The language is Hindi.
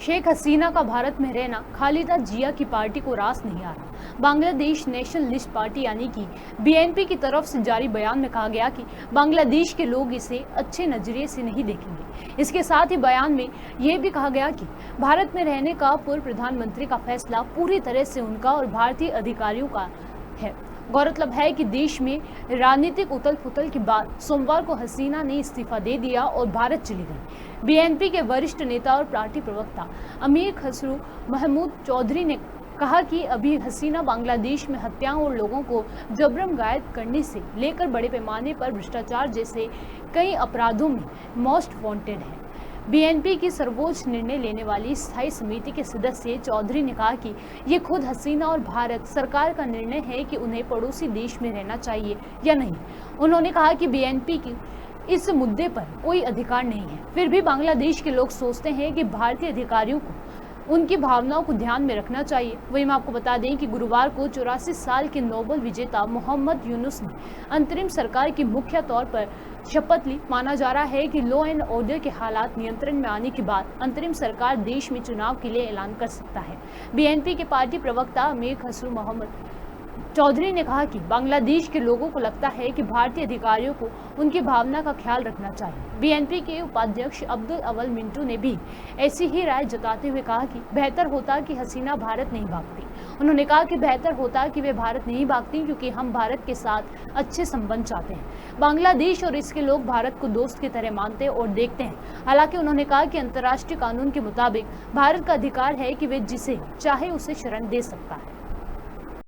शेख हसीना का भारत में रहना खालिदा जिया की पार्टी को रास नहीं आ रहा। बांग्लादेश नेशनलिस्ट पार्टी यानी कि बीएनपी की तरफ से जारी बयान में कहा गया कि बांग्लादेश के लोग इसे अच्छे नजरिए से नहीं देखेंगे। इसके साथ ही बयान में यह भी कहा गया कि भारत में रहने का पूर्व प्रधानमंत्री का फैसला पूरी तरह से उनका और भारतीय अधिकारियों का है। गौरतलब है कि देश में राजनीतिक उथल पुथल के बाद सोमवार को हसीना ने इस्तीफा दे दिया और भारत चली गई। बीएनपी के वरिष्ठ नेता और पार्टी प्रवक्ता अमीर खसरू महमूद चौधरी ने कहा कि अभी हसीना बांग्लादेश में हत्याओं और लोगों को जबरन गायब करने से लेकर बड़े पैमाने पर भ्रष्टाचार जैसे कई अपराधों में मोस्ट वांटेड है। बीएनपी की सर्वोच्च निर्णय लेने वाली स्थायी समिति के सदस्य चौधरी ने कहा कि ये खुद हसीना और भारत सरकार का निर्णय है कि उन्हें पड़ोसी देश में रहना चाहिए या नहीं। उन्होंने कहा कि बीएनपी की इस मुद्दे पर कोई अधिकार नहीं है, फिर भी बांग्लादेश के लोग सोचते हैं कि भारतीय अधिकारियों को उनकी भावनाओं को ध्यान में रखना चाहिए। वहीं मैं आपको बता दें कि गुरुवार को 84 साल के नोबेल विजेता मोहम्मद यूनुस ने अंतरिम सरकार की मुख्य तौर पर शपथ ली। माना जा रहा है कि लॉ एंड ऑर्डर के हालात नियंत्रण में आने के बाद अंतरिम सरकार देश में चुनाव के लिए ऐलान कर सकता है। बीएनपी के पार्टी प्रवक्ता अमीर खसरू मोहम्मद चौधरी ने कहा कि बांग्लादेश के लोगों को लगता है कि भारतीय अधिकारियों को उनकी भावना का ख्याल रखना चाहिए। बीएनपी के उपाध्यक्ष अब्दुल अवल मिंटू ने भी ऐसी ही राय जताते हुए कहा कि बेहतर होता कि हसीना भारत नहीं भागती। उन्होंने कहा कि बेहतर होता कि वे भारत नहीं भागती क्योंकि हम भारत के साथ अच्छे संबंध चाहते हैं। बांग्लादेश और इसके लोग भारत को दोस्त की तरह मानते और देखते हैं। हालांकि उन्होंने कहा कि अंतर्राष्ट्रीय कानून के मुताबिक भारत का अधिकार है कि वे जिसे चाहे उसे शरण दे सकता है।